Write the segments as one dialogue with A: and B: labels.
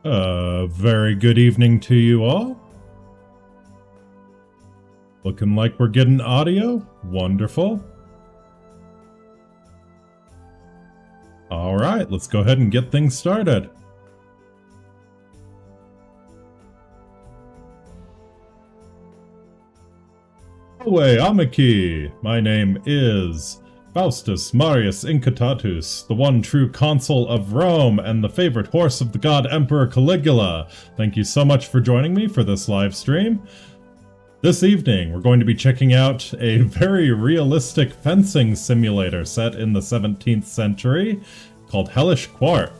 A: Very good evening to you all. Looking like we're getting audio. Wonderful. All right, let's go ahead and get things started. Away, Amiki. My name is Faustus Marius Incitatus, the one true consul of Rome and the favorite horse of the god Emperor Caligula. Thank you so much for joining me for this live stream. This evening, we're going to be checking out a very realistic fencing simulator set in the 17th century called Hellish Quart.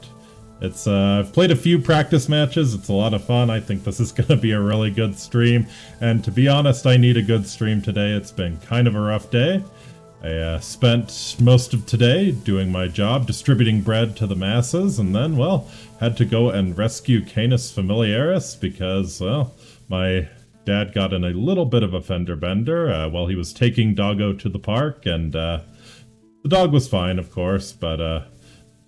A: I've played a few practice matches. It's a lot of fun. I think this is going to be a really good stream. And to be honest, I need a good stream today. It's been kind of a rough day. I spent most of today doing my job, distributing bread to the masses, and then, well, had to go and rescue Canis Familiaris because, well, my dad got in a little bit of a fender bender while he was taking Doggo to the park, and the dog was fine, of course, but of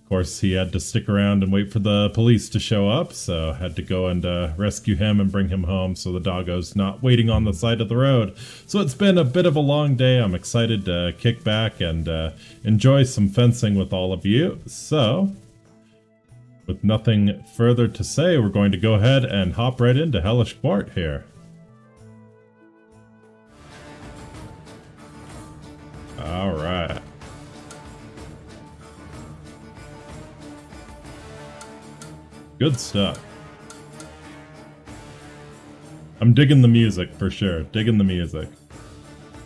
A: course he had to stick around and wait for the police to show up, so had to go and rescue him and bring him home so the doggo's not waiting on the side of the road. So it's been a bit of a long day. I'm excited to kick back and enjoy some fencing with all of you. So with nothing further to say, we're going to go ahead and hop right into Hellish Quart here. All right. Good stuff. I'm digging the music for sure. Digging the music.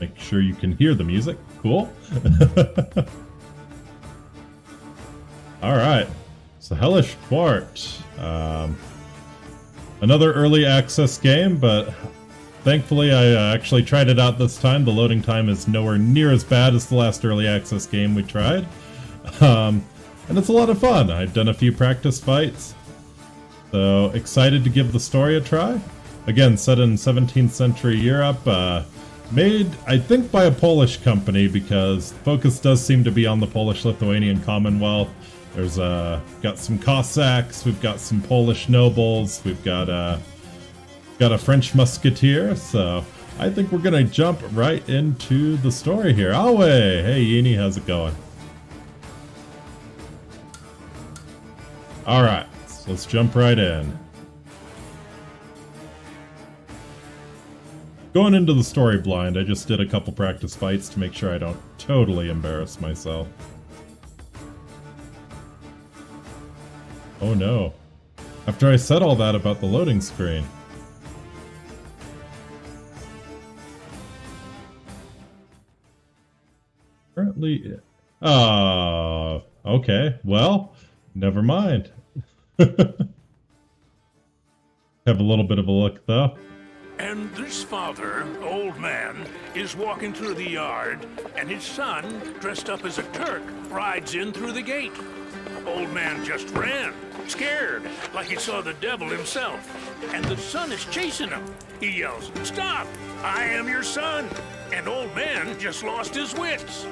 A: Make sure you can hear the music. Cool. All right. So Hellish Quart. Another early access game, but thankfully I actually tried it out this time. The loading time is nowhere near as bad as the last early access game we tried. And it's a lot of fun. I've done a few practice fights. So excited to give the story a try. Again, set in 17th century Europe, made, I think, by a Polish company because focus does seem to be on the Polish-Lithuanian Commonwealth. There's got some Cossacks, we've got some Polish nobles, we've got a French musketeer, so I think we're gonna jump right into the story here. Away! Hey Yini, how's it going? Alright. Let's jump right in. Going into the story blind, I just did a couple practice fights to make sure I don't totally embarrass myself. Oh no. After I said all that about the loading screen. Currently... okay. Well, never mind. Have a little bit of a look, though.
B: And this father, old man, is walking through the yard, and his son, dressed up as a Turk, rides in through the gate. Old man just ran, scared, like he saw the devil himself. And the son is chasing him. He yells, "Stop! I am your son!" And old man just lost his wits.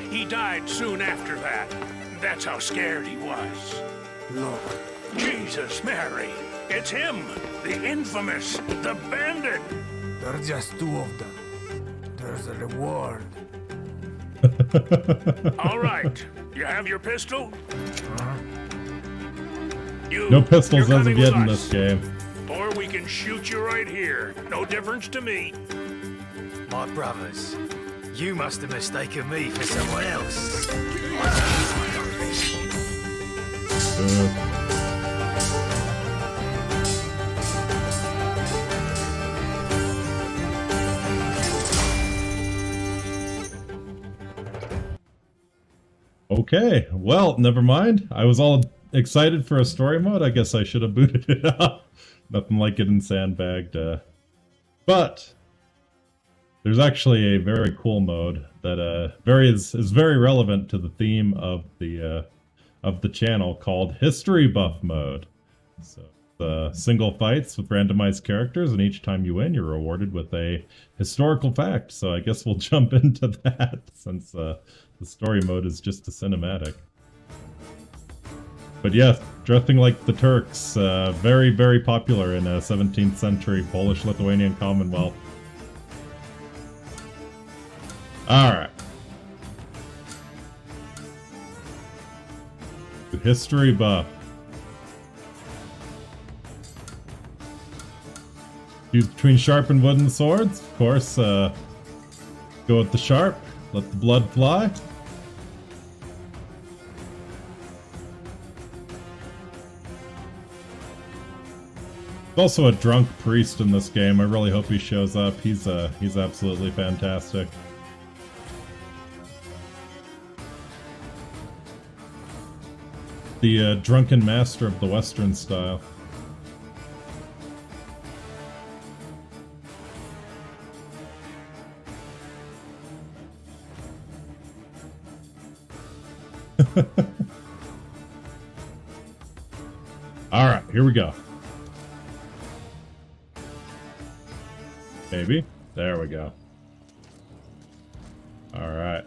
B: He died soon after that. That's how scared he was.
C: Look.
B: Jesus, Mary. It's him. The infamous. The bandit.
C: There are just two of them. There's a reward.
B: All right. You have your pistol?
A: No pistols as of yet in this game.
B: Or we can shoot you right here. No difference to me.
D: My brothers, you must have mistaken me for someone else.
A: Okay, well, never mind. I was all excited for a story mode. I guess I should have booted it up. Nothing like getting sandbagged. But there's actually a very cool mode that is very relevant to the theme of the channel called History Buff Mode. So single fights with randomized characters, and each time you win, you're rewarded with a historical fact. So I guess we'll jump into that since the story mode is just a cinematic. But yes, dressing like the Turks, very, very popular in a 17th century Polish-Lithuanian Commonwealth. Alright. History buff. Choose between sharp and wooden swords. Of course, go with the sharp. Let the blood fly. There's also a drunk priest in this game. I really hope he shows up. He's absolutely fantastic. The drunken master of the Western style. Alright, here we go. Maybe. There we go. Alright.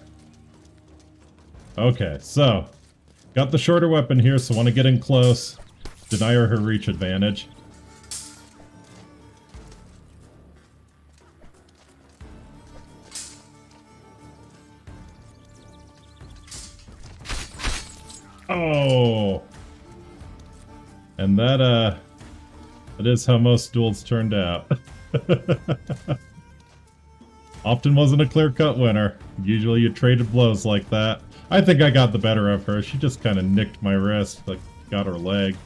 A: Okay, so got the shorter weapon here, so want to get in close. Deny her reach advantage. Oh! And that is how most duels turned out. Often wasn't a clear-cut winner. Usually you traded blows like that. I think I got the better of her. She just kind of nicked my wrist, like got her leg.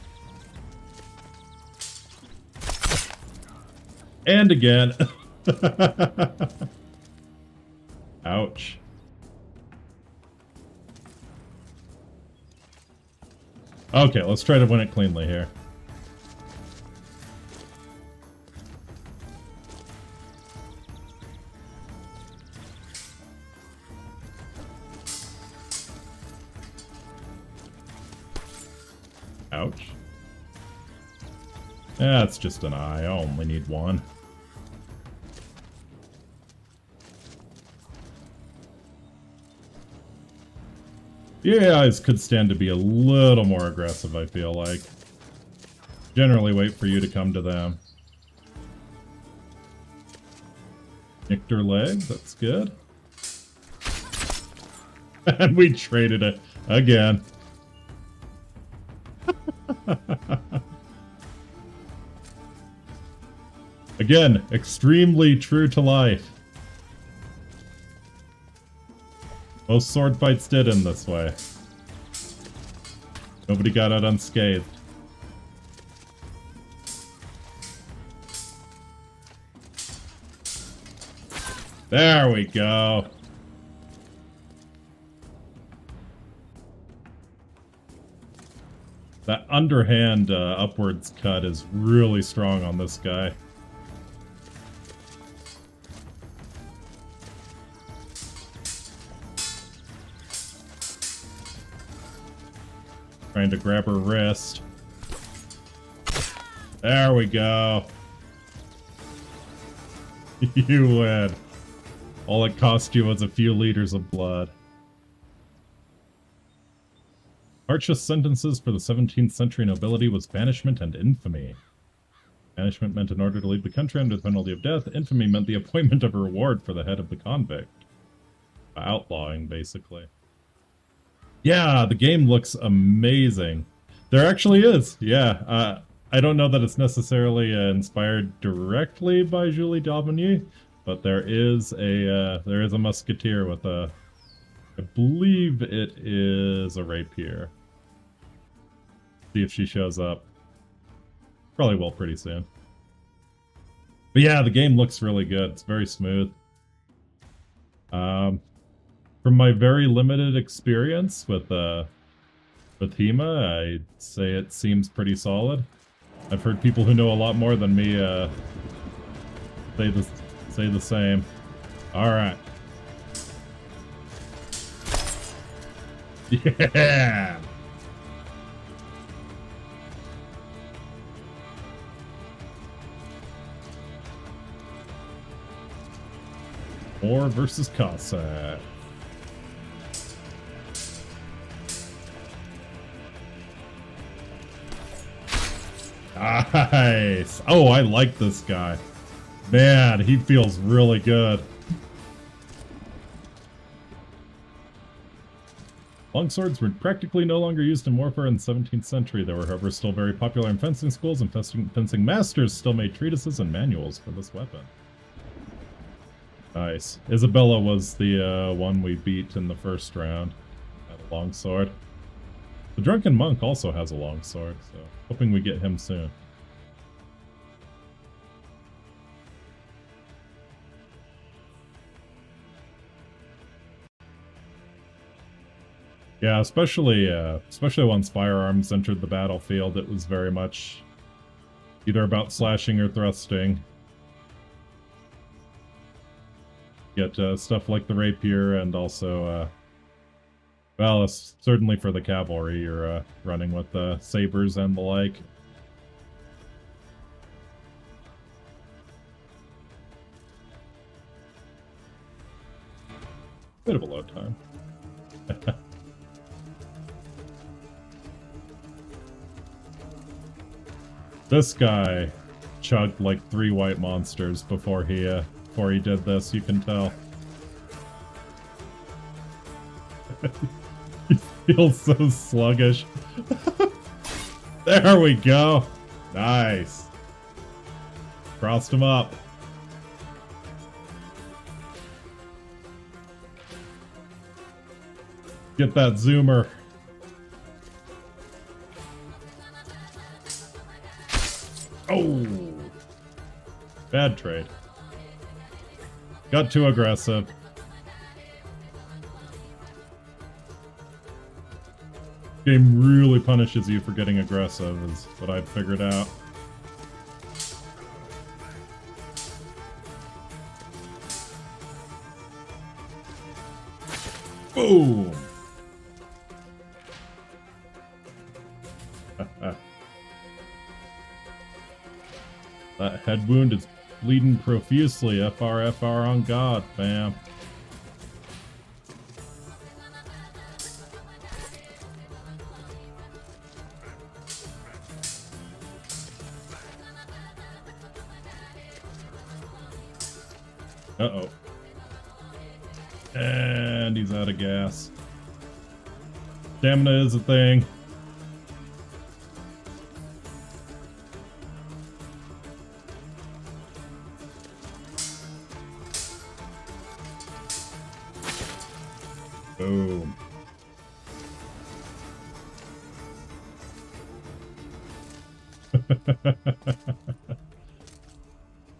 A: And again. Ouch. Okay, let's try to win it cleanly here. Ouch. That's just an eye. I only need one. Yeah, eyes could stand to be a little more aggressive, I feel like. Generally wait for you to come to them. Nicked her leg, that's good. And we traded it again. Again, extremely true to life. Most sword fights did end this way. Nobody got out unscathed. There we go. That underhand upwards cut is really strong on this guy. Trying to grab her wrist. There we go. You win. All it cost you was a few liters of blood. Harshest sentences for the 17th century nobility was banishment and infamy. Banishment meant in order to leave the country under the penalty of death. Infamy meant the appointment of a reward for the head of the convict. Outlawing, basically. Yeah, the game looks amazing. There actually is, yeah. I don't know that it's necessarily inspired directly by Julie Daubigny, but there is a musketeer with a, I believe it is a rapier. See if she shows up. Probably will pretty soon. But yeah, the game looks really good. It's very smooth. From my very limited experience with HEMA, I'd say it seems pretty solid. I've heard people who know a lot more than me say the same. All right. Yeah. Moore versus Cossack. Nice. Oh, I like this guy. Man, he feels really good. Longswords were practically no longer used in warfare in the 17th century. They were, however, still very popular in fencing schools, and fencing masters still made treatises and manuals for this weapon. Nice. Isabella was the one we beat in the first round. Had a longsword. The Drunken Monk also has a longsword, so hoping we get him soon. Yeah, especially once firearms entered the battlefield, it was very much either about slashing or thrusting. Get stuff like the rapier, and also, well, certainly for the cavalry, you're running with the sabers and the like. Bit of a load time. This guy chugged like 3 white monsters before he did this, you can tell. He feels so sluggish. There we go. Nice. Crossed him up. Get that zoomer. Oh! Bad trade. Got too aggressive. Game really punishes you for getting aggressive, is what I've figured out. Boom! That head wound is bleeding profusely. FR, FR on God, fam. Uh-oh. And he's out of gas. Stamina is a thing. Boom.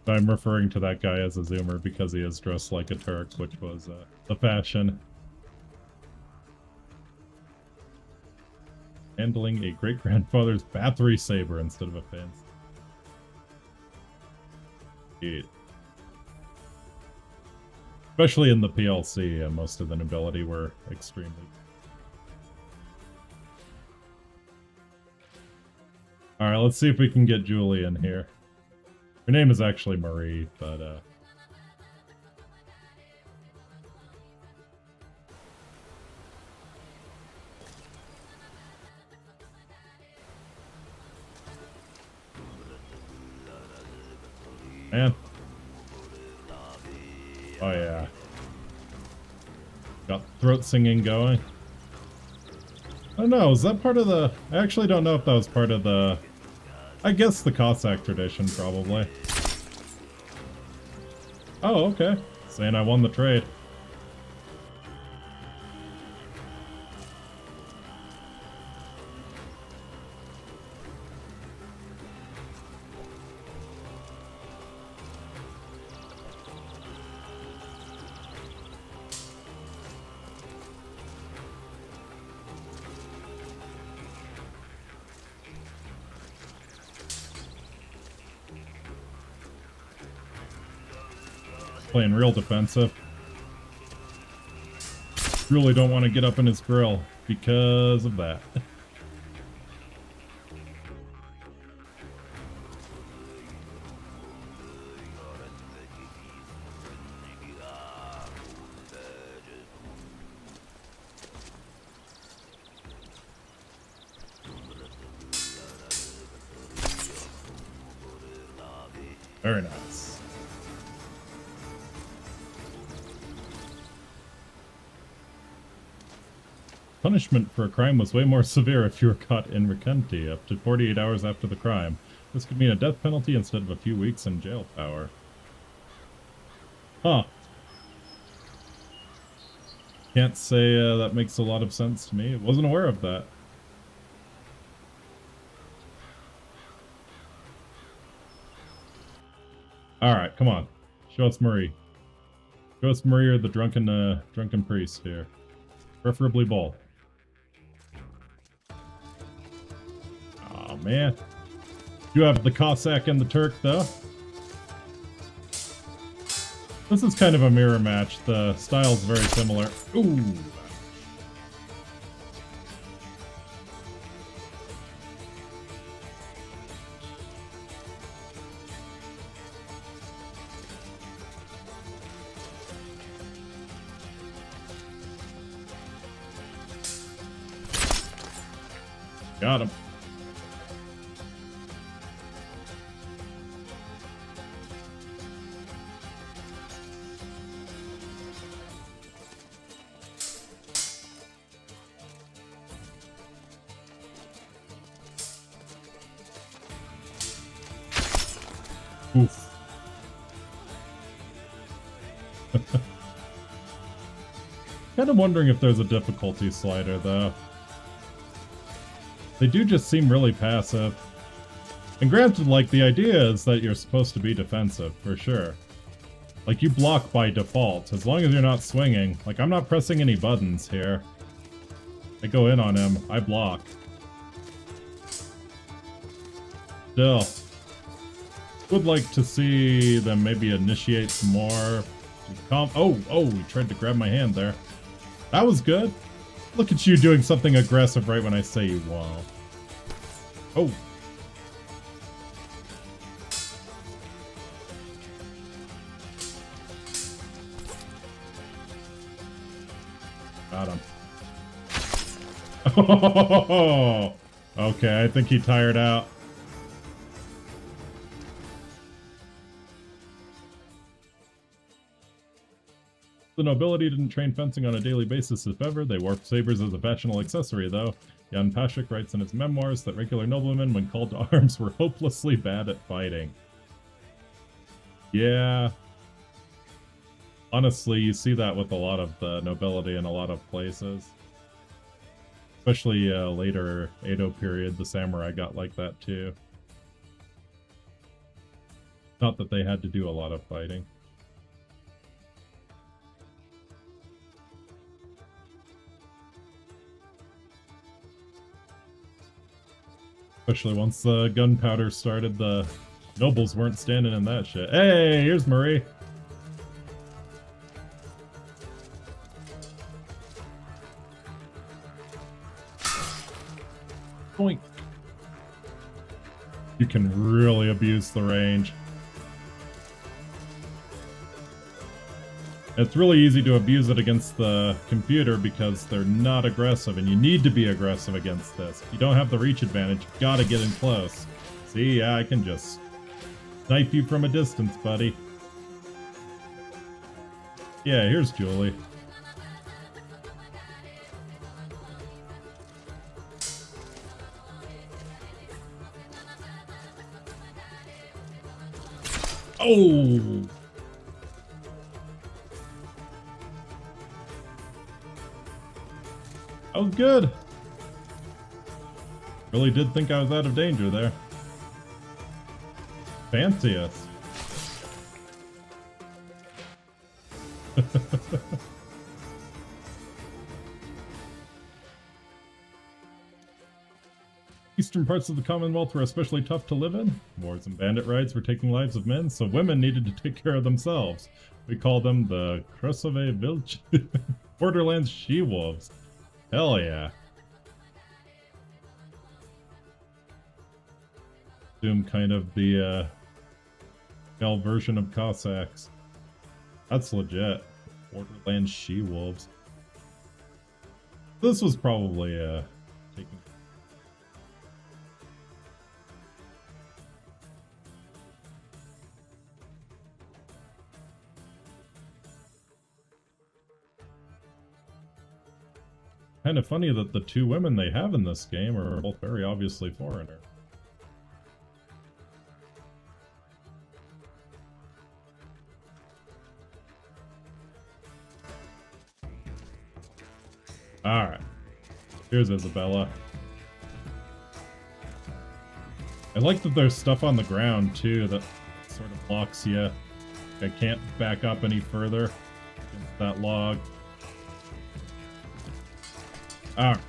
A: I'm referring to that guy as a zoomer because he is dressed like a Turk, which was the fashion. Handling a great-grandfather's battery saber instead of a fence. Dude. Especially in the PLC, most of the nobility were extremely... Alright, let's see if we can get Julie in here. Her name is actually Marie, but, Man. Oh yeah. Got throat singing going. I don't know, is that part of the... I actually don't know if that was part of the... I guess the Cossack tradition, probably. Oh, okay. Saying I won the trade. Playing real defensive. Really don't want to get up in his grill because of that. Very nice. Punishment for a crime was way more severe if you were caught in recanti, up to 48 hours after the crime. This could mean a death penalty instead of a few weeks in jail power. Huh. Can't say that makes a lot of sense to me. I wasn't aware of that. Alright, come on. Show us Marie. Show us Marie or the drunken priest here. Preferably both. Oh man. You have the Cossack and the Turk though. This is kind of a mirror match. The style's very similar. Ooh. Got him. Oof. Kind of wondering if there's a difficulty slider, though. They do just seem really passive. And granted, like, the idea is that you're supposed to be defensive, for sure. Like, you block by default, as long as you're not swinging. Like, I'm not pressing any buttons here. I go in on him, I block. Still. Would like to see them maybe initiate some more. Oh, he tried to grab my hand there. That was good. Look at you doing something aggressive right when I say you won't. Oh. Got him. Oh, okay, I think he tired out. The nobility didn't train fencing on a daily basis if ever. They wore sabers as a fashionable accessory, though. Jan Pashik writes in his memoirs that regular noblemen, when called to arms, were hopelessly bad at fighting. Yeah. Honestly, you see that with a lot of the nobility in a lot of places. Especially later Edo period, the samurai got like that too. Not that they had to do a lot of fighting. Especially once the gunpowder started, the nobles weren't standing in that shit. Hey, here's Marie. Boink. You can really abuse the range. It's really easy to abuse it against the computer because they're not aggressive, and you need to be aggressive against this. If you don't have the reach advantage, you've got to get in close. See, yeah, I can just snipe you from a distance, buddy. Yeah, here's Julie. Oh! That was good. Really did think I was out of danger there. Fancy us. Eastern parts of the Commonwealth were especially tough to live in. Wars and bandit raids were taking lives of men, so women needed to take care of themselves. We call them the Krasove Vilch Borderlands she-wolves. Hell yeah. Doom kind of the male version of Cossacks. That's legit. Borderlands she-wolves. This was probably taking... Kind of funny that the two women they have in this game are both very obviously foreigner. Alright. Here's Isabella. I like that there's stuff on the ground, too, that sort of blocks you. I can't back up any further against that log. Alright.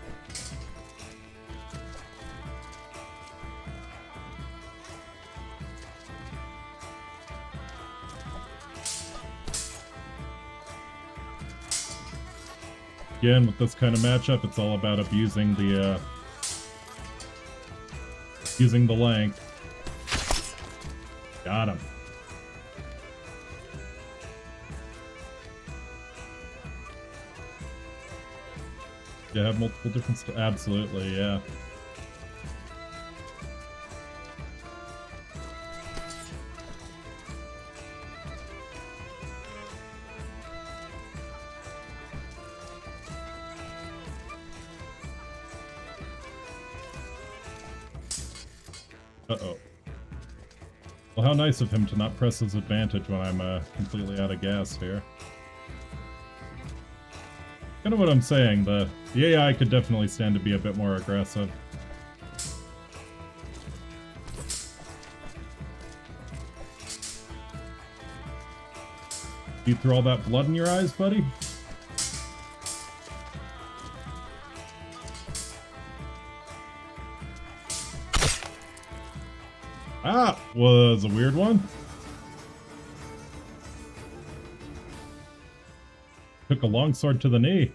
A: Again, with this kind of matchup, it's all about abusing the length. Got him. You have multiple different absolutely, yeah. Uh-oh. Well, how nice of him to not press his advantage when I'm completely out of gas here. Kind of what I'm saying, the AI could definitely stand to be a bit more aggressive. You throw all that blood in your eyes, buddy? Ah, was a weird one. Took a longsword to the knee.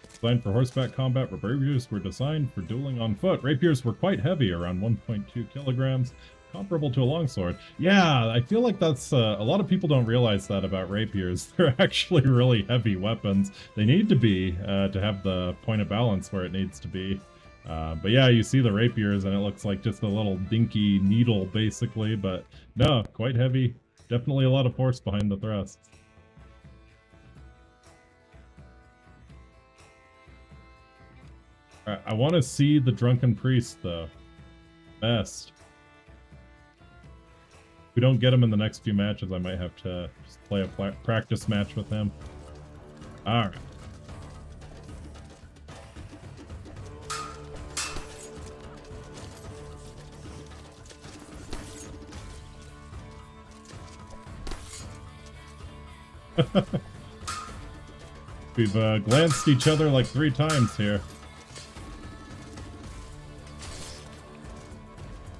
A: Designed for horseback combat, rapiers were designed for dueling on foot. Rapiers were quite heavy, around 1.2 kilograms, comparable to a longsword. Yeah, I feel like that's a lot of people don't realize that about rapiers. They're actually really heavy weapons. They need to be to have the point of balance where it needs to be. But yeah, you see the rapiers and it looks like just a little dinky needle basically, but no, quite heavy. Definitely a lot of force behind the thrusts. Alright, I want to see the drunken priest though. Best. If we don't get him in the next few matches, I might have to just play a practice match with him. Alright. We've glanced each other like 3 times here.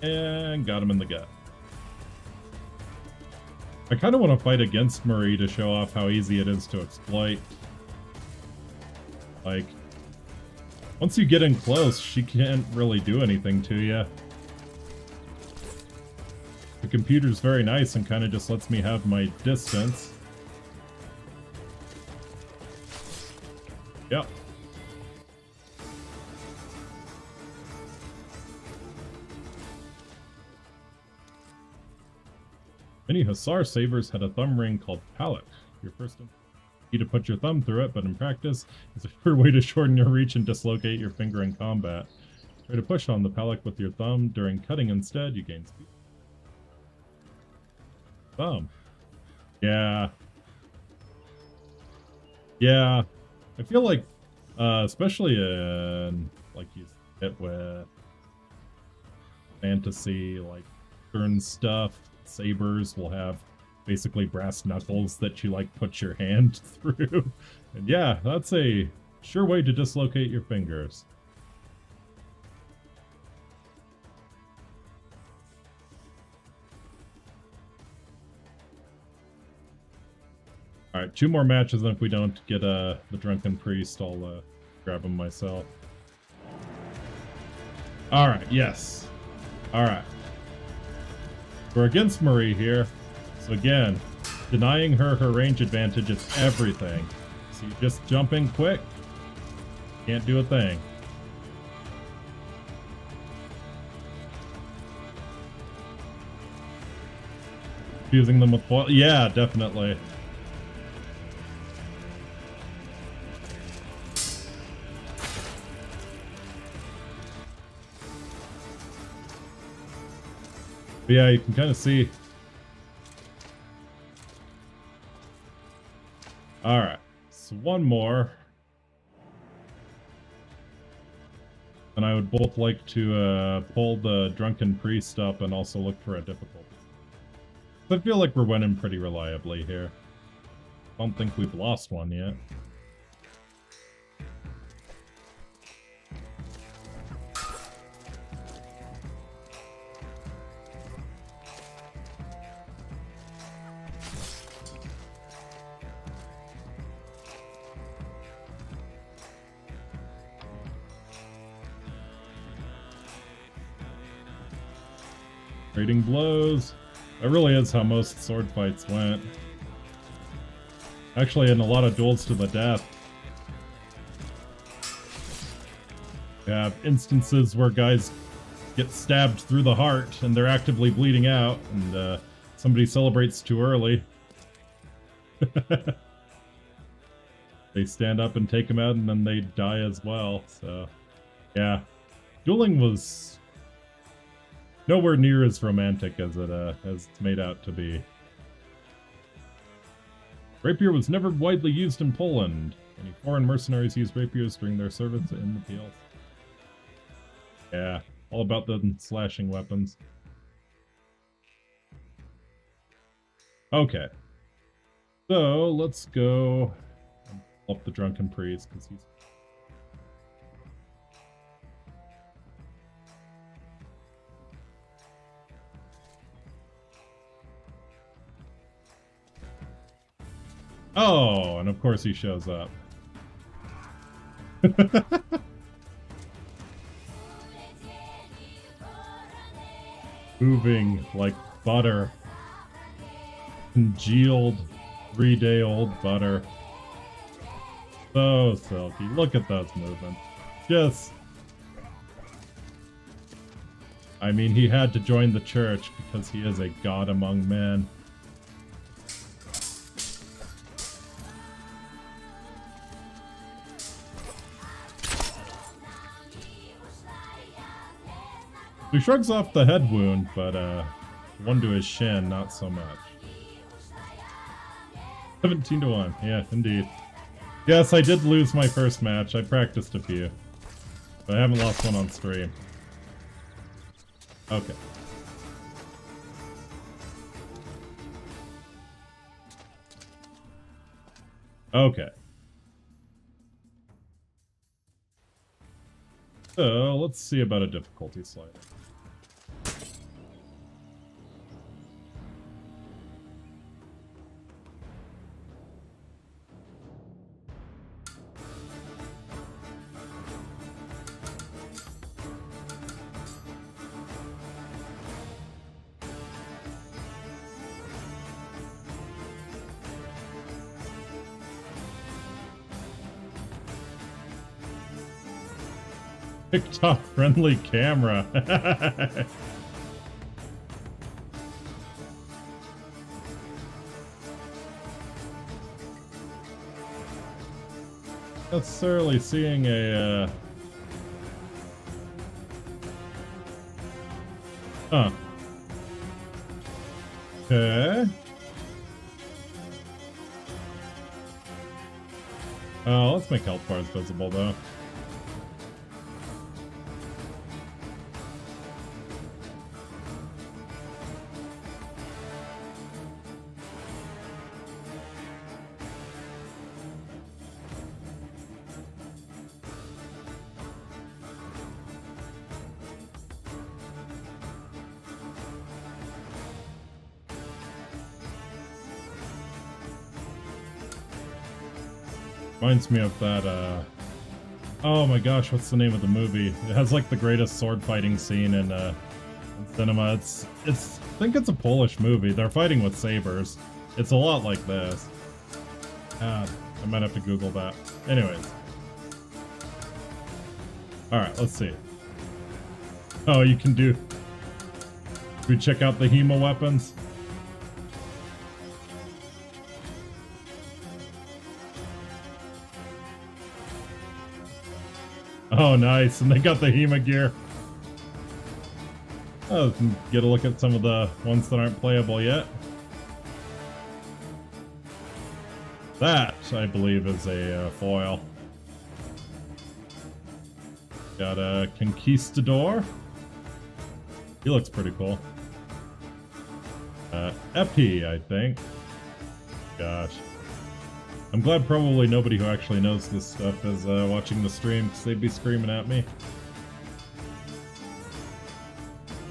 A: And got him in the gut. I kind of want to fight against Marie to show off how easy it is to exploit. Like, once you get in close, she can't really do anything to you. The computer's very nice and kind of just lets me have my distance. Yep. Many Hussar sabers had a thumb ring called Palak. Your first need to put your thumb through it, but in practice, it's a sure way to shorten your reach and dislocate your finger in combat. Try to push on the Palak with your thumb during cutting instead, you gain speed. Thumb. Yeah. Yeah. I feel like, especially in, like, you get with fantasy, like, turn stuff, sabers will have basically brass knuckles that you, like, put your hand through. And yeah, that's a sure way to dislocate your fingers. Alright, 2 more matches, and if we don't get the Drunken Priest, I'll grab him myself. Alright, yes. Alright. We're against Marie here. So again, denying her range advantage is everything. So you just jump in quick. Can't do a thing. Using them with... Yeah, definitely. But yeah, you can kind of see. Alright, so one more. And I would both like to pull the drunken priest up and also look for a difficulty. I feel like we're winning pretty reliably here. I don't think we've lost one yet. Trading blows. That really is how most sword fights went. Actually, in a lot of duels to the death. You have instances where guys get stabbed through the heart and they're actively bleeding out, and somebody celebrates too early. They stand up and take them out, and then they die as well. So, yeah. Dueling was nowhere near as romantic as it's made out to be. Rapier was never widely used in Poland. Many foreign mercenaries used rapiers during their service in the field. Yeah, all about the slashing weapons. Okay. So, let's go and pull up the drunken priest, because he's... Oh, and of course he shows up. Moving like butter. Congealed 3-day-old butter. So silky. Look at those movements. Just... I mean, he had to join the church because he is a god among men. He shrugs off the head wound, but one to his shin, not so much. 17-1, yeah, indeed. Yes, I did lose my first match. I practiced a few, but I haven't lost one on stream. Okay. Okay. So, let's see about a difficulty slider. TikTok friendly camera. Necessarily seeing a huh. Okay. Oh, let's make health bars visible though. Reminds me of that, oh my gosh, what's the name of the movie? It has like the greatest sword fighting scene in cinema. It's, I think it's a Polish movie. They're fighting with sabers. It's a lot like this. I might have to Google that. Anyways. Alright, let's see. Oh, you can do... Should we check out the Hema weapons? Oh, nice. And they got the Hema gear. Oh, get a look at some of the ones that aren't playable yet. That, I believe, is a foil. Got a Conquistador. He looks pretty cool. Epi, I think. Gosh. I'm glad probably nobody who actually knows this stuff is watching the stream, because they'd be screaming at me.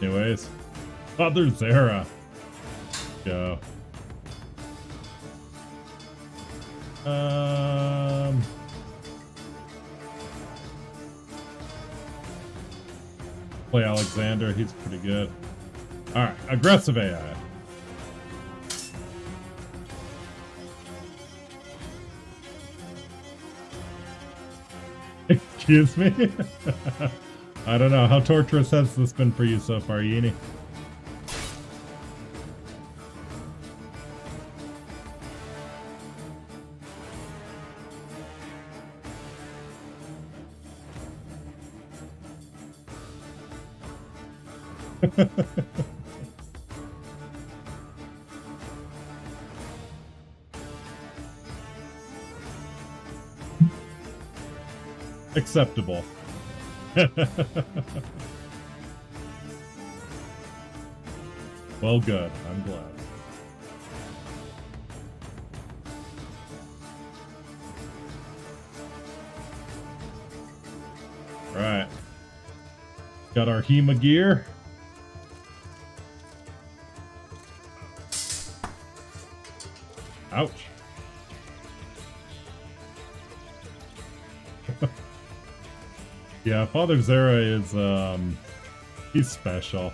A: Anyways. Father Zera. Go. Play Alexander, he's pretty good. Alright, aggressive AI. Excuse me? I don't know. How torturous has this been for you so far, Yini? Acceptable. Well, good. I'm glad. Right. Got our Hema gear. Ouch. Yeah, Father Zera is, he's special.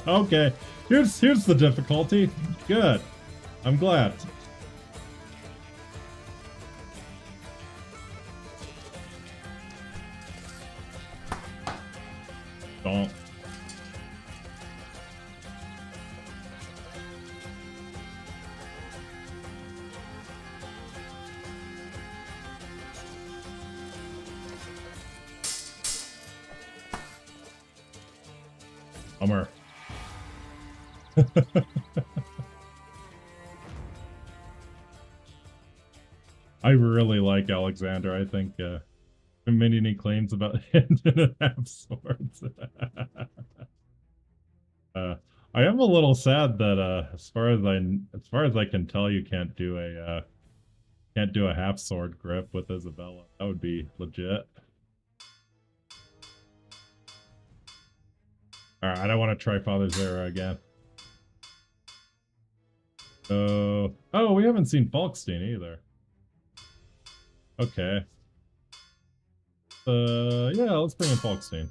A: Okay, here's the difficulty. Good. I'm glad. Don't. Bummer. I really like Alexander. I think many claims about him and half swords. I am a little sad that as far as I can tell, you can't do a half sword grip with Isabella. That would be legit. Alright, I don't want to try Father Zera again. Oh, we haven't seen Falkstein either. Okay. Yeah, let's bring in Falkstein.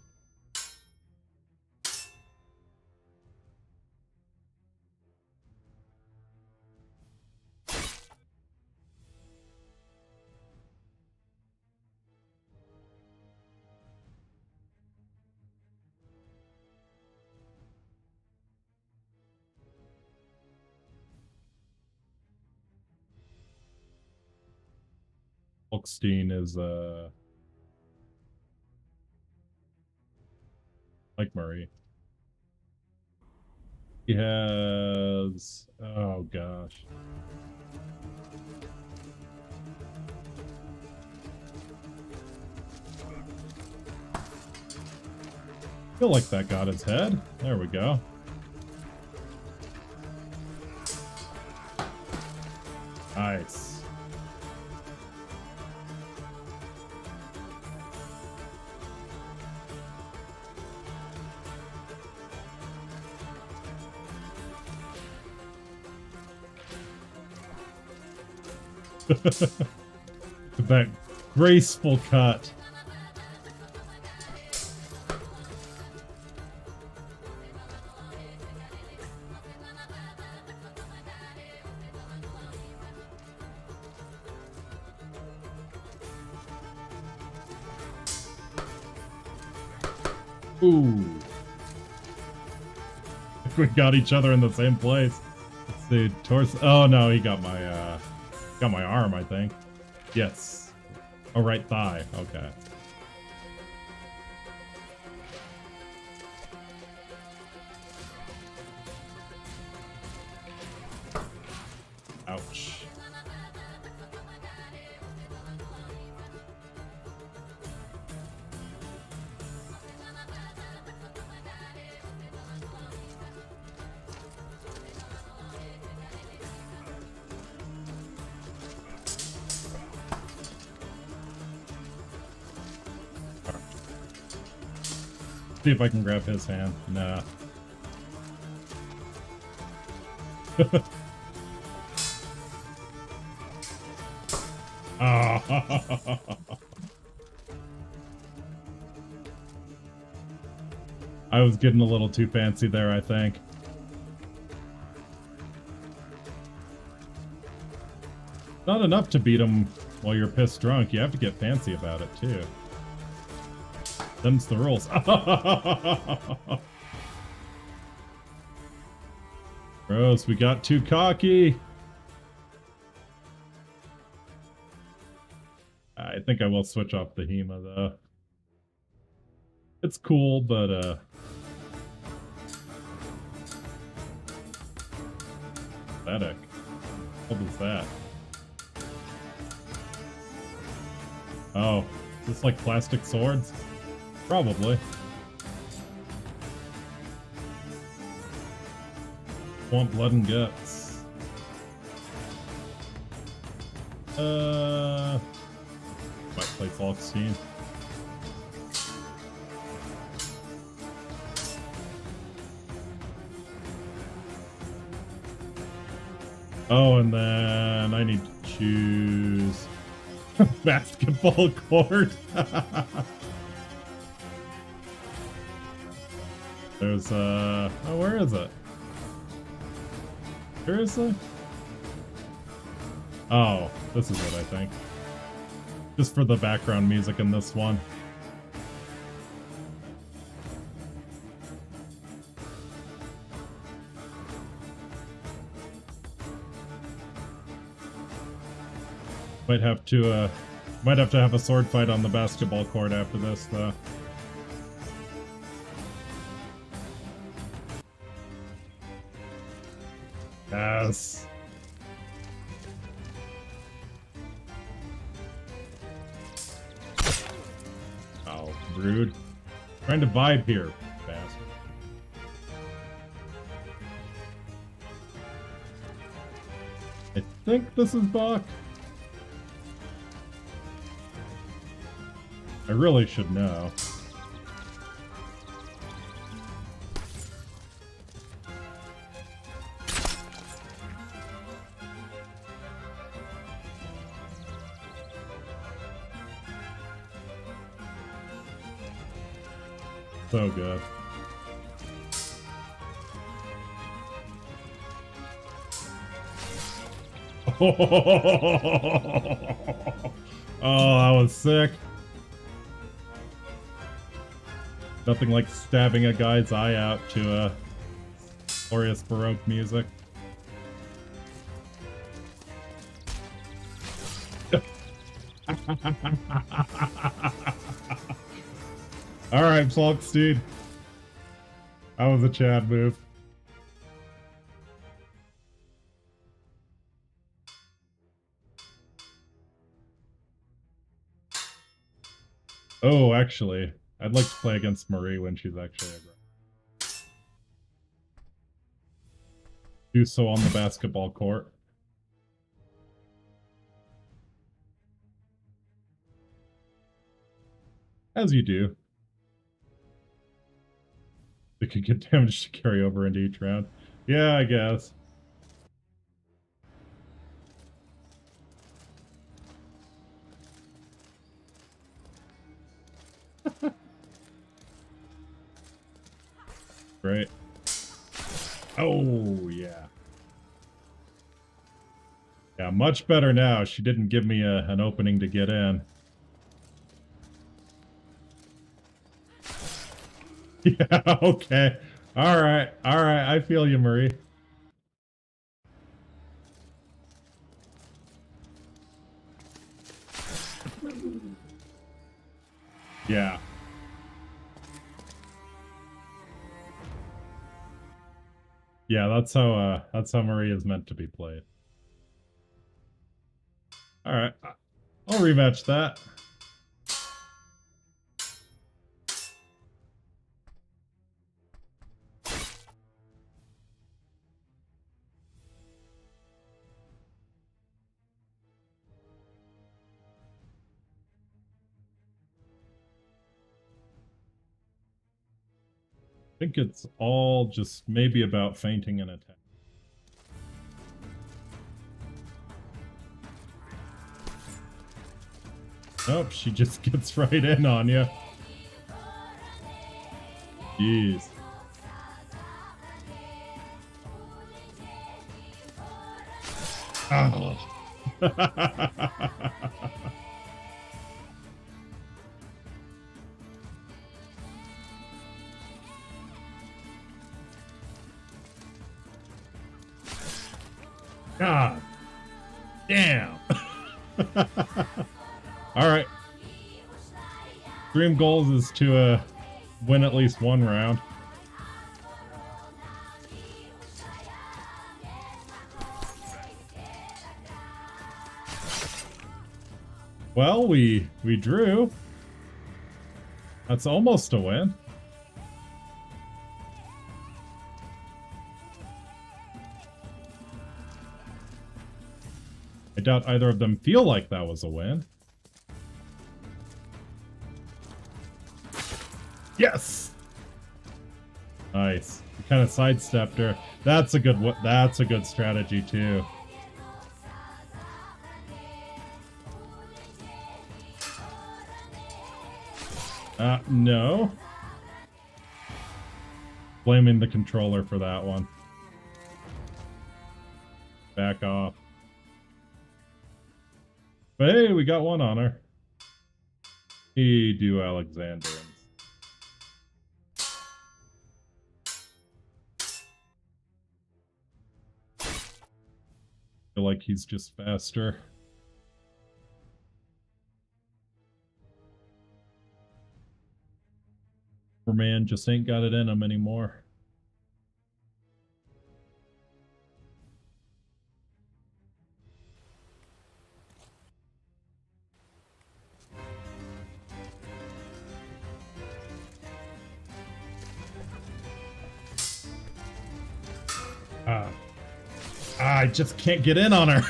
A: Falkstein is, like Murray. He has... oh, gosh. I feel like that got his head. There we go. Nice. That graceful cut. Ooh. We got each other in the same place. Let's see, torso. Oh no, he got my arm, I think. Yes. Oh, right thigh. Okay. Ouch. See if I can grab his hand. Nah. I was getting a little too fancy there, I think. Not enough to beat him while you're pissed drunk. You have to get fancy about it, too. Them's the rules. Gross, we got too cocky. I think I will switch off the Hema, though. It's cool, but, pathetic. What was that? Oh, is this like plastic swords? Probably. Want blood and guts. Might play Falkstein. Oh, and then I need to choose basketball court. There's oh, where is it? Seriously? Oh, this is it, I think. Just for the background music in this one. Might have to have a sword fight on the basketball court after this, though. Yes. Oh, rude. Trying to vibe here, bastard. I think this is Bach. I really should know. So good. Oh, that was sick. Nothing like stabbing a guy's eye out to glorious Baroque music. Alright, Falkstein. That was a Chad move. Oh, actually, I'd like to play against Marie when she's actually aggressive. Do so on the basketball court. As you do. It could get damage to carry over into each round. Yeah, I guess. Great. Oh, yeah. Yeah, much better now. She didn't give me an opening to get in. Yeah, okay. Alright, I feel you, Marie. Yeah. Yeah, that's how Marie is meant to be played. Alright. I'll rematch that. I think it's all just maybe about feinting an attack. Nope, she just gets right in on you. Jeez. Oh. God damn. All right. Dream goals is to win at least one round. Well, we drew. That's almost a win. I doubt either of them feel like that was a win. Yes. Nice. You kind of sidestepped her. That's a good strategy too. No. Blaming the controller for that one. Back off. But hey, we got one on her. Hey, do Alexandrins. Feel like he's just faster. Poor man just ain't got it in him anymore. I just can't get in on her.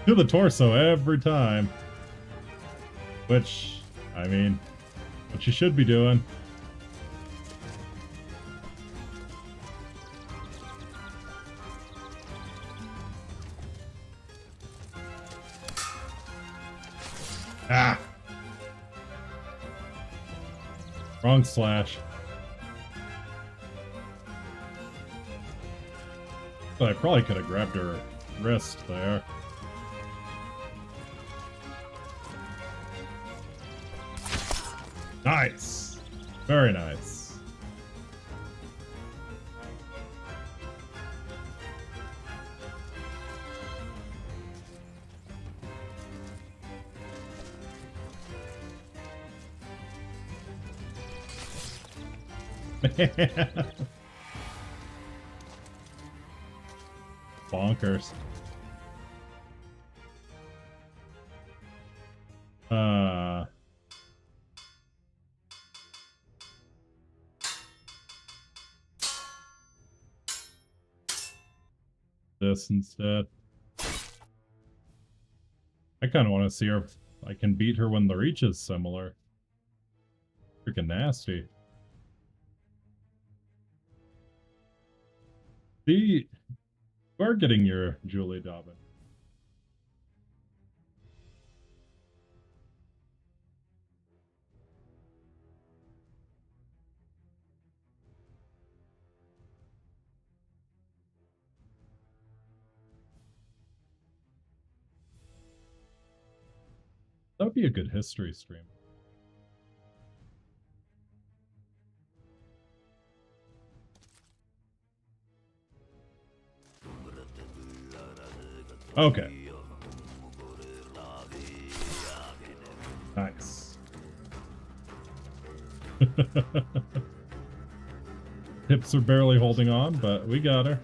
A: To the torso every time. Which, I mean, what you should be doing. Ah! Wrong slash. But I probably could have grabbed her wrist there. Nice. Very nice. Bonkers. This instead. I kind of want to see her if I can beat her when the reach is similar. Freaking nasty. See, you are getting your Julie Dobbin. That would be a good history stream. Okay. Nice. Hips are barely holding on, but we got her.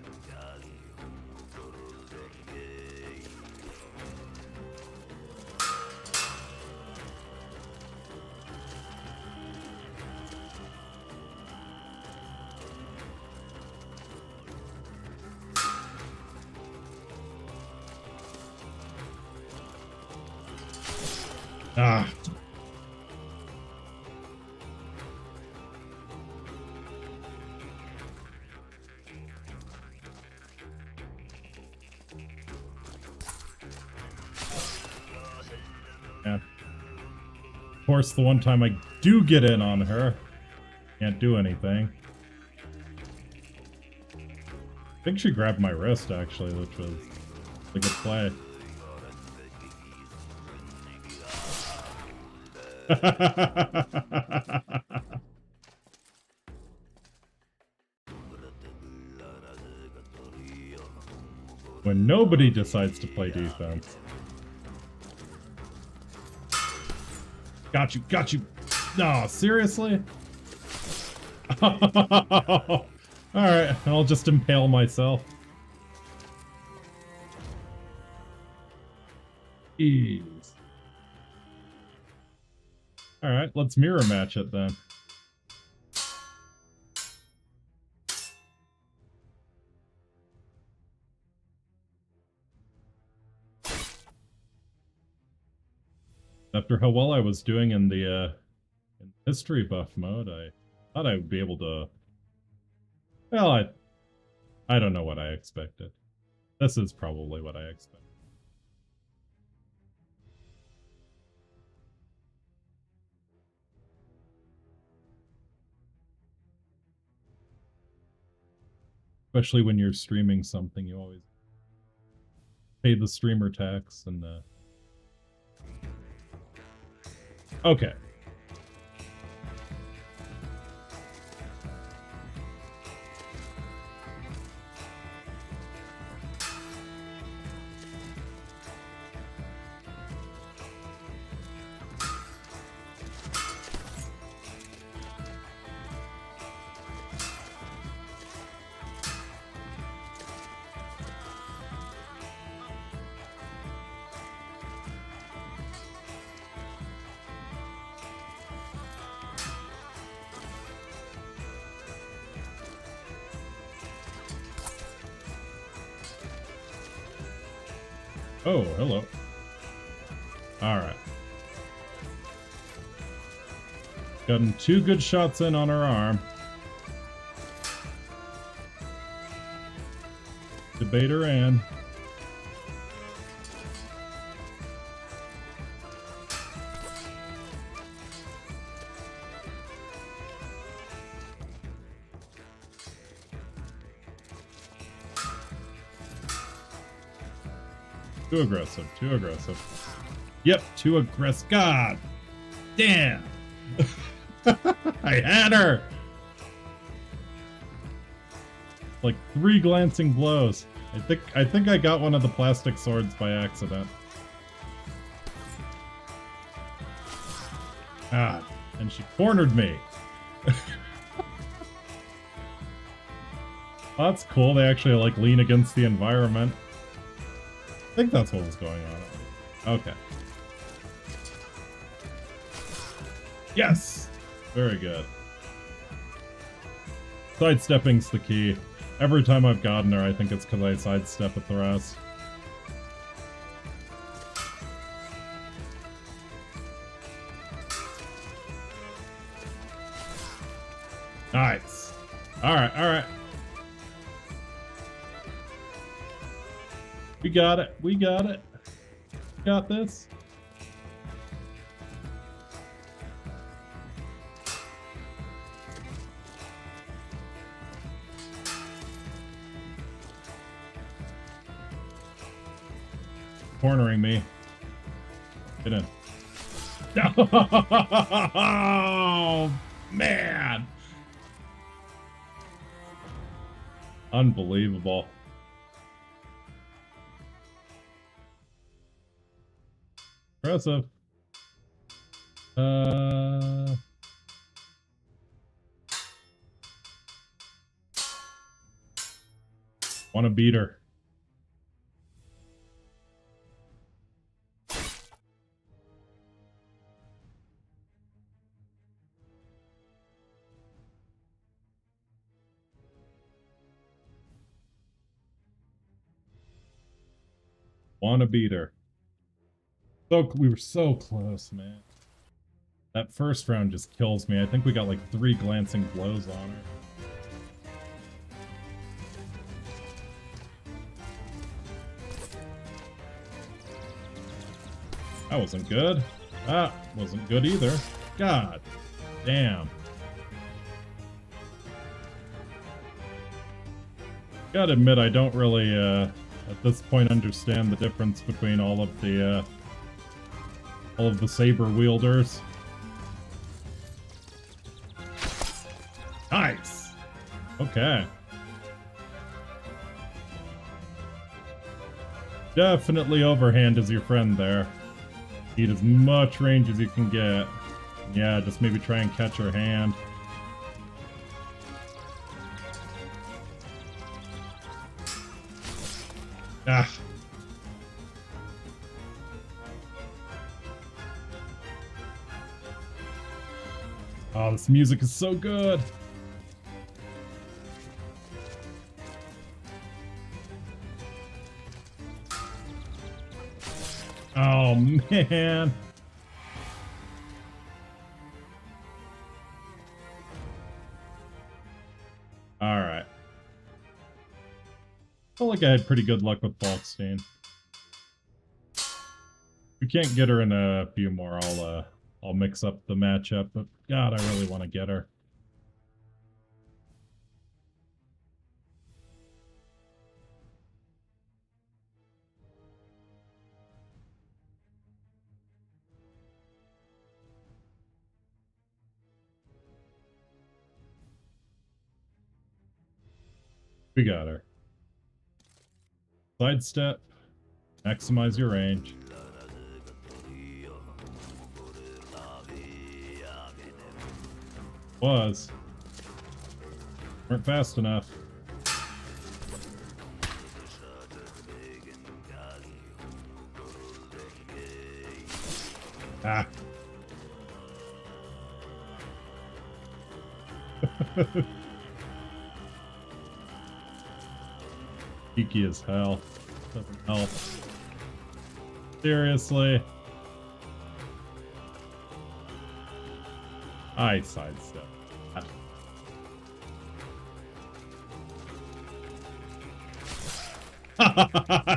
A: Ah. Yeah. Of course, the one time I do get in on her, can't do anything. I think she grabbed my wrist, actually, which was a good play. When nobody decides to play defense. Got you, got you. No, seriously? Alright, I'll just impale myself. Ease. Alright, let's mirror match it then. After how well I was doing in the in history buff mode, I thought I would be able to... Well, I don't know what I expected. This is probably what I expected. Especially when you're streaming something, you always pay the streamer tax and okay. Oh, hello. Alright. Gotten 2 good shots in on her arm. Debate her in. Too aggressive, too aggressive. Yep, too aggressive. God damn! I had her! Like 3 glancing blows. I think I got one of the plastic swords by accident. Ah, and she cornered me. Well, that's cool. They actually like lean against the environment. I think that's what was going on. Okay. Yes! Very good. Sidestepping's the key. Every time I've gotten her, I think it's because I sidestep a thrust. Nice. Alright, alright. We got it. We got it. Got this. Cornering me. Get in. Oh, man. Unbelievable. Impressive. Want to beat her. Want to beat her. So we were so close, man. That first round just kills me. I think we got like 3 glancing blows on her. That wasn't good. That wasn't good either. God damn. Gotta admit, I don't really, at this point, understand the difference between all of the saber wielders. Nice! Okay. Definitely overhand is your friend there. Need as much range as you can get. Yeah, just maybe try and catch her hand. Ah. Oh, this music is so good. Oh, man. All right. I feel like I had pretty good luck with Falkstein. If we can't get her in a few more, I'll mix up the matchup, but God, I really want to get her. We got her. Sidestep. Maximize your range. Was. Weren't fast enough. Ah. Geeky as hell. Doesn't help. Seriously. I sidestep.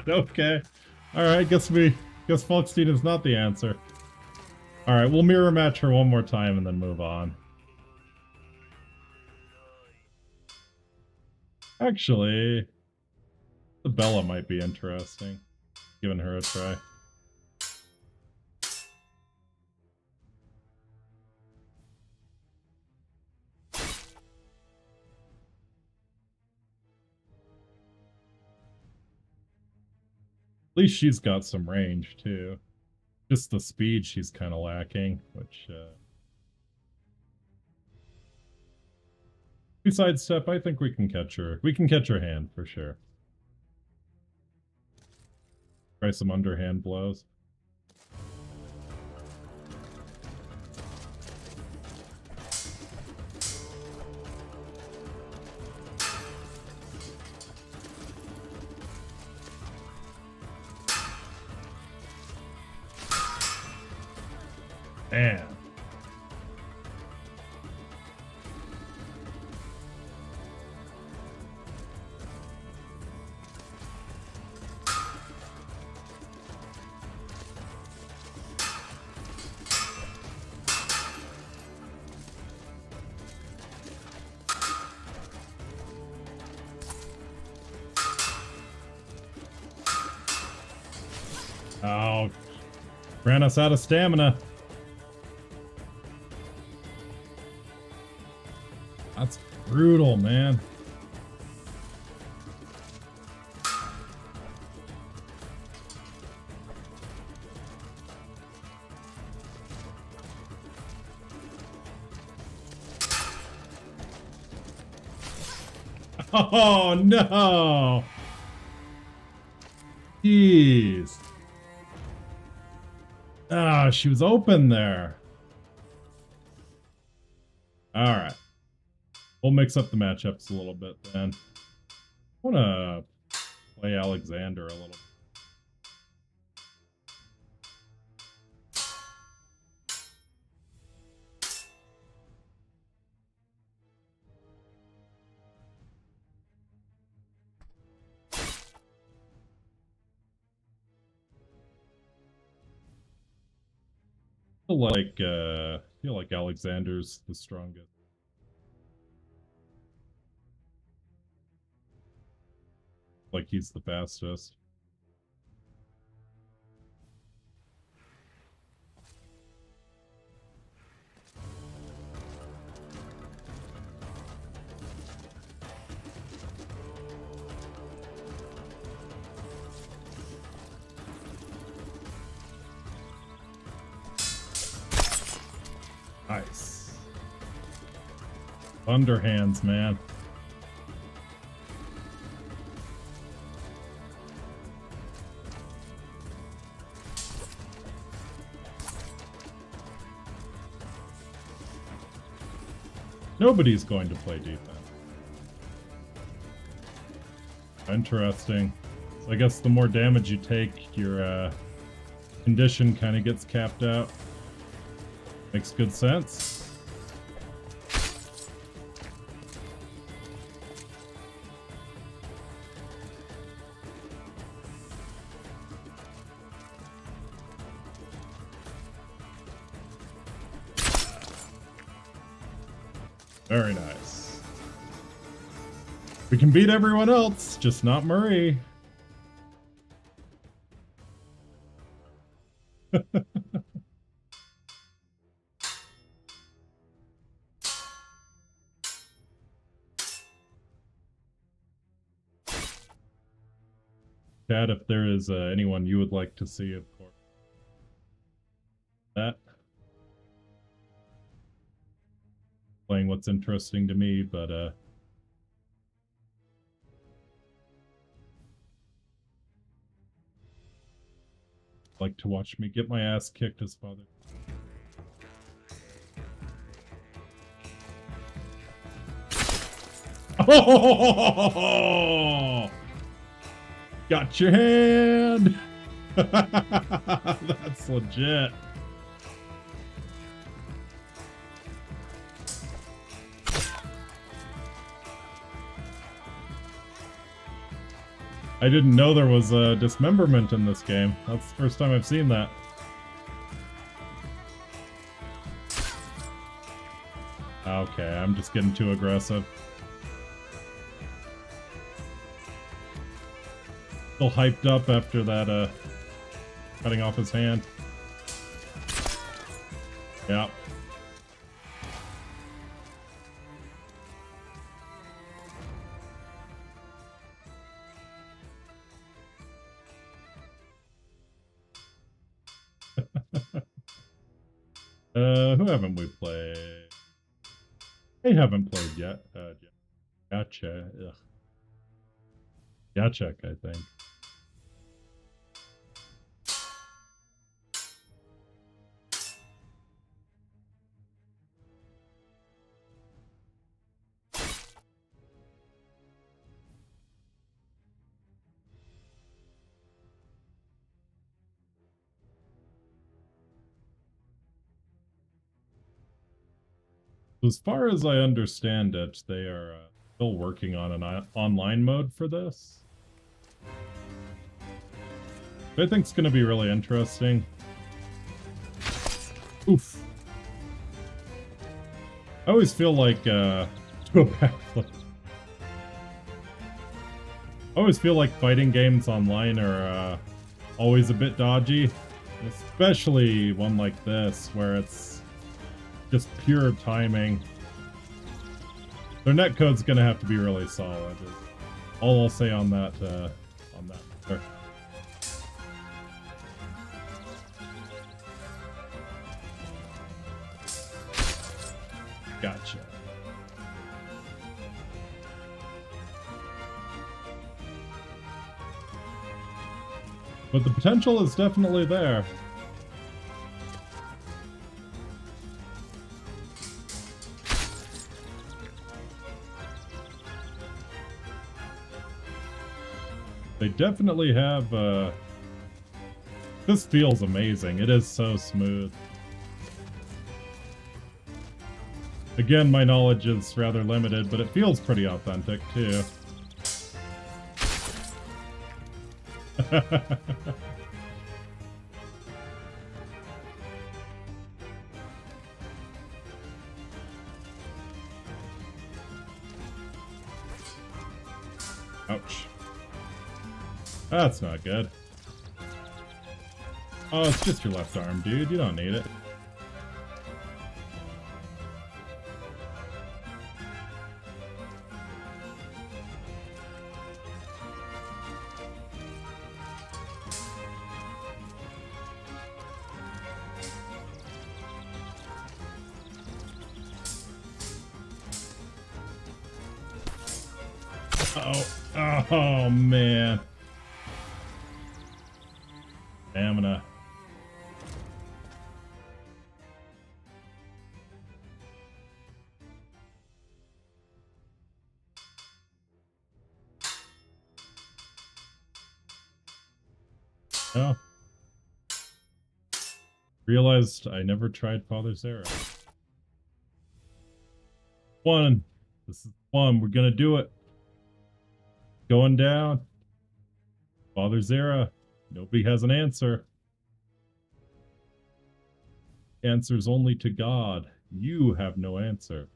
A: Okay. Alright, guess Falkstein is not the answer. Alright, we'll mirror match her one more time and then move on. Actually, the Bella might be interesting. Giving her a try. At least she's got some range, too. Just the speed she's kind of lacking, which, we sidestep, I think we can catch her. We can catch her hand, for sure. Try some underhand blows. Damn. Oh, ran us out of stamina. That's brutal, man. Oh, no. Jeez. Ah, she was open there. All right. We'll mix up the matchups a little bit then. I want to play Alexander a little. feel like Alexander's the strongest. Like he's the fastest. Nice. Underhands, man. Nobody's going to play defense. Interesting. So I guess the more damage you take, your condition kind of gets capped out. Makes good sense. Very nice. We can beat everyone else, just not Murray. Chat, if there is anyone you would like to see, of course. That. Playing what's interesting to me, but like to watch me get my ass kicked as father. Oh! Got your hand! That's legit. I didn't know there was a dismemberment in this game. That's the first time I've seen that. Okay, I'm just getting too aggressive. Still hyped up after that, cutting off his hand. Yeah. Who haven't we played? I haven't played yet. Gotcha. Ugh. Gotcha, I think. As far as I understand it, they are still working on an online mode for this. I think it's going to be really interesting. Oof. I always feel like do a backflip. I always feel like fighting games online are always a bit dodgy, especially one like this where it's just pure timing. Their netcode's gonna have to be really solid. All I'll say on that. There. Gotcha. But the potential is definitely there. They definitely have, this feels amazing. It is so smooth. Again, my knowledge is rather limited, but it feels pretty authentic, too. Ouch. That's not good. Oh, it's just your left arm, dude. You don't need it. Oh man. Stamina. Oh. Realized I never tried Father's Arrow. One. This is one. We're gonna do it. Going down. Father's Era. Nobody has an answer. Answers only to God. You have no answer.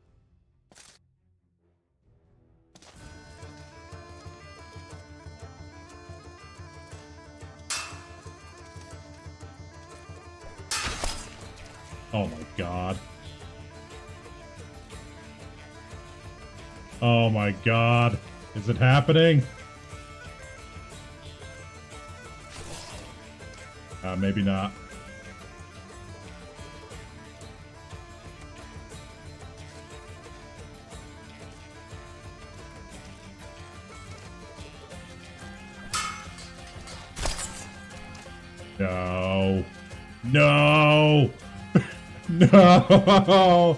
A: Oh my god. Oh my god. Is it happening? Maybe not. No. No. No.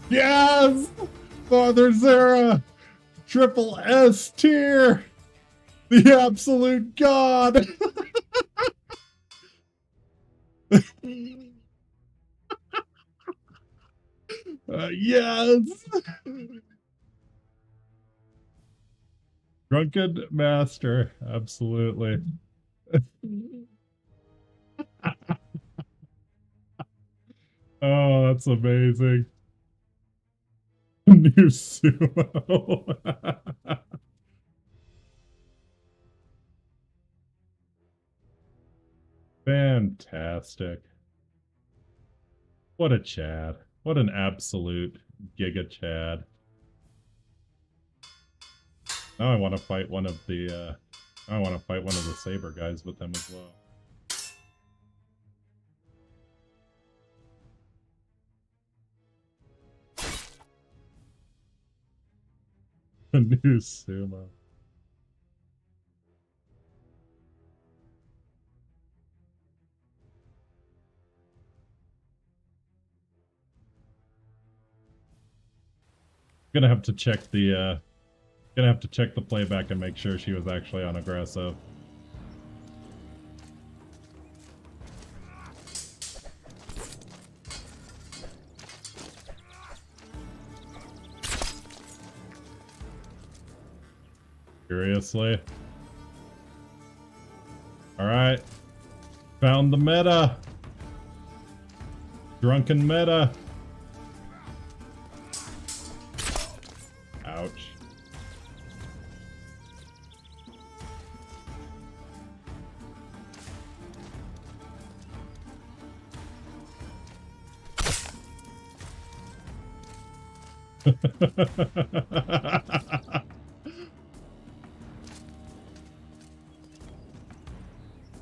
A: Yes! Father Zera! Triple S tier! The absolute god! Yes! Drunken Master, absolutely. Oh, that's amazing. New sumo. Fantastic. What a Chad. What an absolute Giga Chad. Now I want to fight one of the Saber guys with them as well. A new sumo. Gonna have to check the playback and make sure she was actually on aggressive. Seriously? Alright. Found the meta. Drunken meta. Ouch.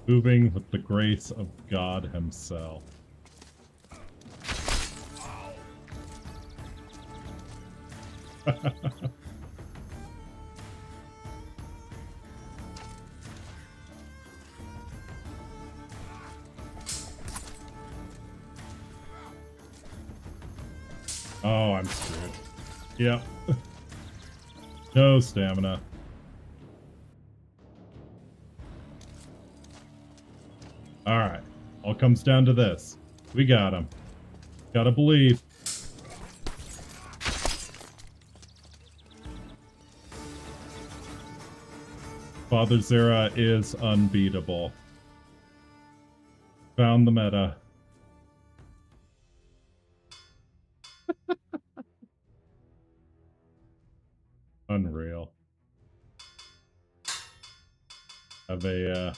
A: Moving with the grace of God himself. Oh, I'm screwed. Yep. No stamina. Alright. All comes down to this. We got him. Gotta believe. Father Zera is unbeatable. Found the meta. Unreal. Have a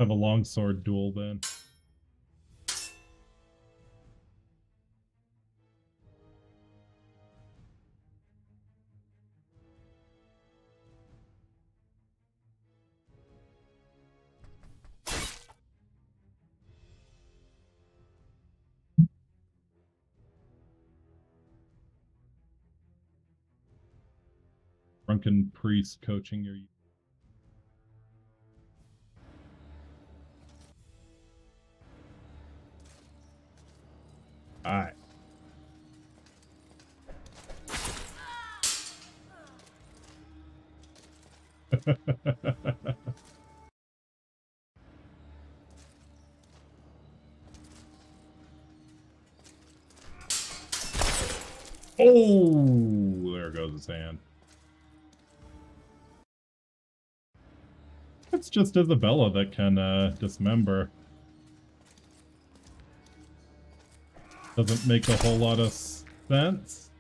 A: longsword duel then. Drunken priest coaching your... Alright. Oh, there goes his hand. It's just Isabella that can dismember. Doesn't make a whole lot of sense.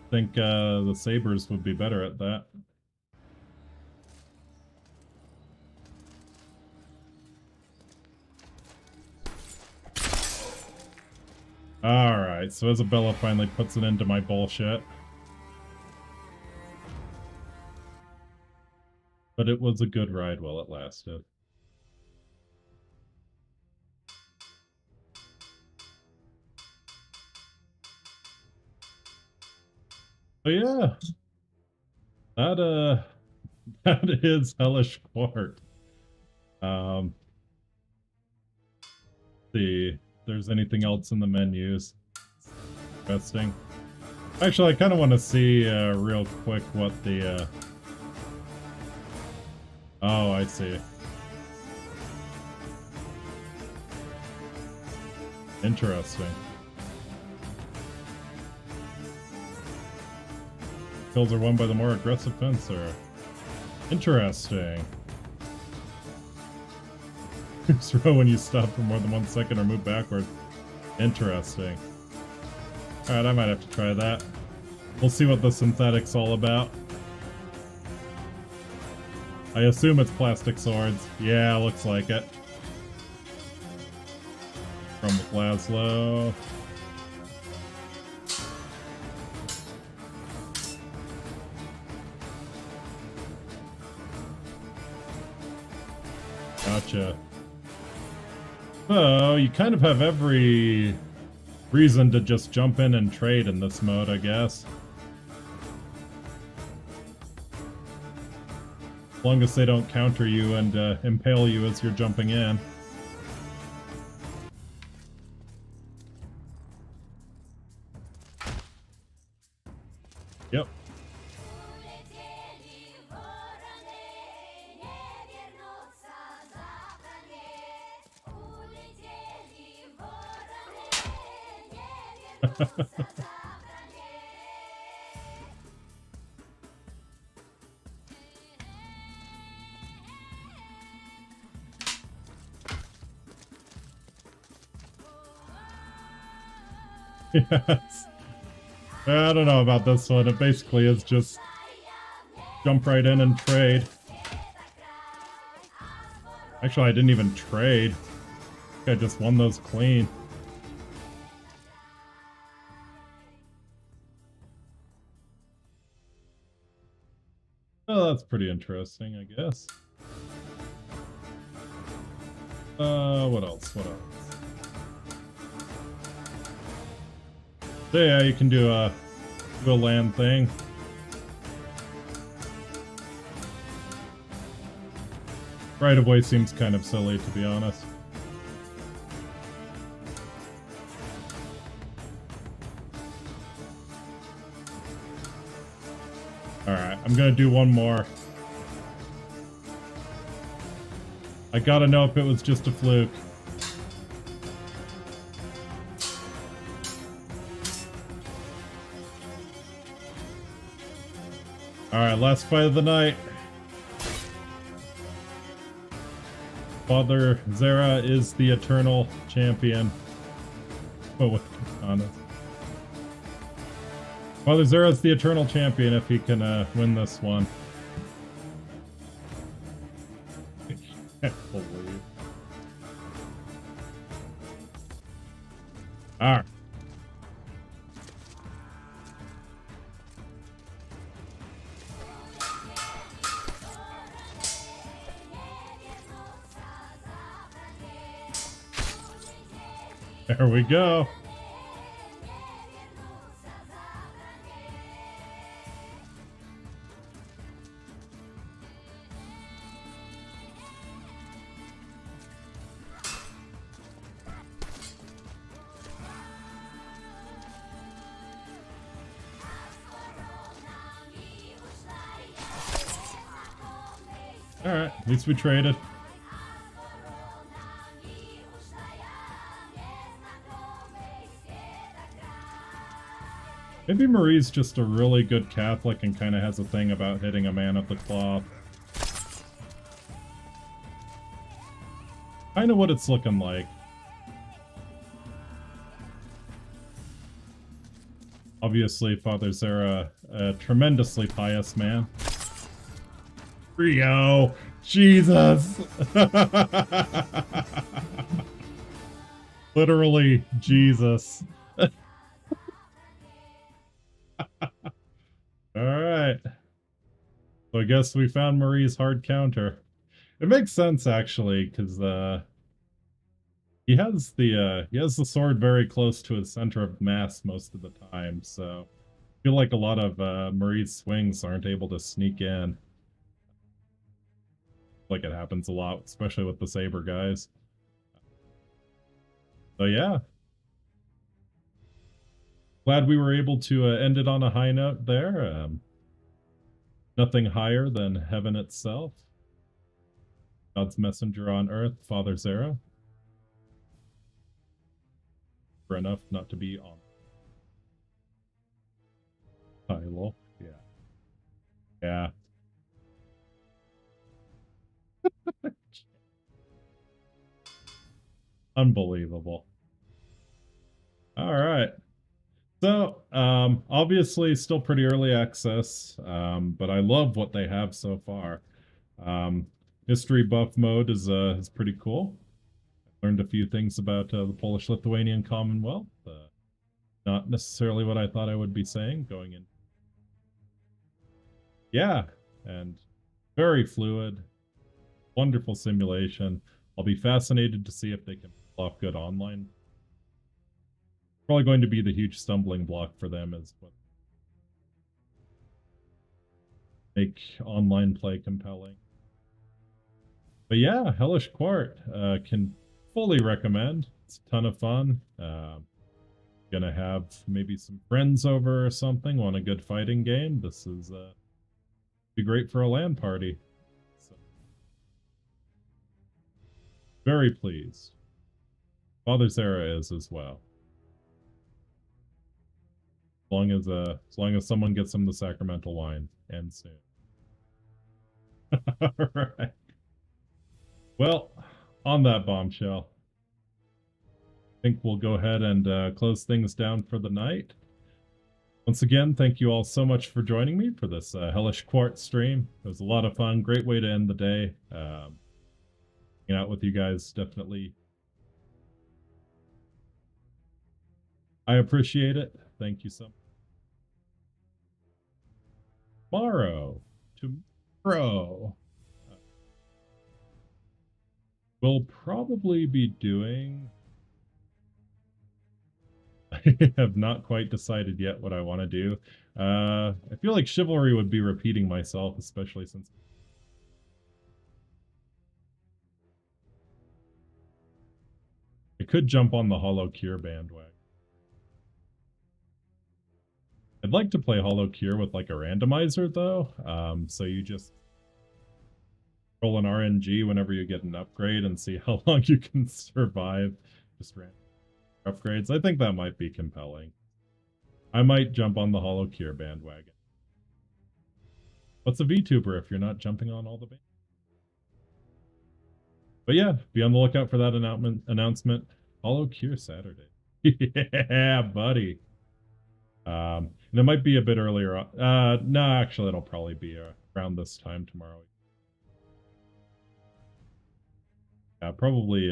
A: I think the sabers would be better at that. Alright, so Isabella finally puts an end to my bullshit. But it was a good ride while it lasted. But yeah, that that is Hellish Quart. See if there's anything else in the menus. Interesting. Actually, I kind of want to see real quick what the oh, I see. Interesting. Kills are won by the more aggressive fencer. Interesting. Throw when you stop for more than 1 second or move backward. Interesting. Alright, I might have to try that. We'll see what the synthetic's all about. I assume it's plastic swords. Yeah, looks like it. From Laszlo. Gotcha. So, you kind of have every reason to just jump in and trade in this mode, I guess. As long as they don't counter you and impale you as you're jumping in. Yep. Yes. I don't know about this one. It basically is just jump right in and trade. Actually, I didn't even trade. I think I just won those clean. Oh, that's pretty interesting, I guess. What else? What else? So yeah, you can do a land thing. Right of way seems kind of silly, to be honest. Alright, I'm gonna do one more. I gotta know if it was just a fluke. Alright, last fight of the night. Father Zera is the eternal champion. Oh, wait, honest. Father Zera is the eternal champion if he can win this one. I can't believe. Alright. There we go. Alright, at least we traded. Maybe Marie's just a really good Catholic and kind of has a thing about hitting a man at the cloth. Kind of what it's looking like. Obviously, Father Zera, a tremendously pious man. Rio! Jesus! Literally, Jesus. Alright. So I guess we found Marie's hard counter. It makes sense, actually, because he has the sword very close to his center of mass most of the time, so I feel like a lot of Marie's swings aren't able to sneak in. Like it happens a lot, especially with the saber guys. So yeah. Glad we were able to end it on a high note there. Nothing higher than heaven itself. God's messenger on earth, Father Zera. For enough not to be on. Title. Yeah. Yeah. Unbelievable. All right. So, obviously still pretty early access, but I love what they have so far. History buff mode is pretty cool. I learned a few things about the Polish-Lithuanian Commonwealth. Not necessarily what I thought I would be saying going in. Yeah, and very fluid. Wonderful simulation. I'll be fascinated to see if they can pull off good online. Probably going to be the huge stumbling block for them is what make online play compelling. But yeah, Hellish Quart can fully recommend. It's a ton of fun. Gonna have maybe some friends over or something. Want a good fighting game? This is be great for a LAN party. So, very pleased. Father Zera is as well. As long as someone gets him the sacramental wine, and soon. Alright. Well, on that bombshell, I think we'll go ahead and close things down for the night. Once again, thank you all so much for joining me for this Hellish Quart stream. It was a lot of fun. Great way to end the day. Hanging out with you guys, definitely. I appreciate it. Thank you so much. Tomorrow, we'll probably be doing... I have not quite decided yet what I want to do. I feel like Chivalry would be repeating myself, especially since... I could jump on the Hollow Cure bandwagon. I'd like to play Hollow Cure with like a randomizer though, so you just roll an RNG whenever you get an upgrade and see how long you can survive just random upgrades. I think that might be compelling. I might jump on the Hollow Cure bandwagon. What's a VTuber if you're not jumping on all the bands? But yeah, be on the lookout for that announcement. Hollow Cure Saturday. Yeah, buddy. And it might be a bit earlier. No, actually, it'll probably be around this time tomorrow. Yeah, probably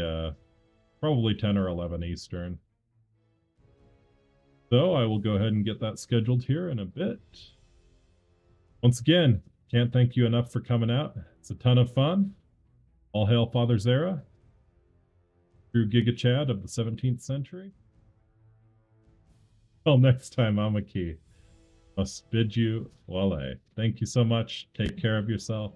A: 10 or 11 Eastern. So I will go ahead and get that scheduled here in a bit. Once again, can't thank you enough for coming out. It's a ton of fun. All hail Father Zera, true Giga Chad of the 17th century. Till next time, Amaki must bid you wale. Thank you so much. Take care of yourself.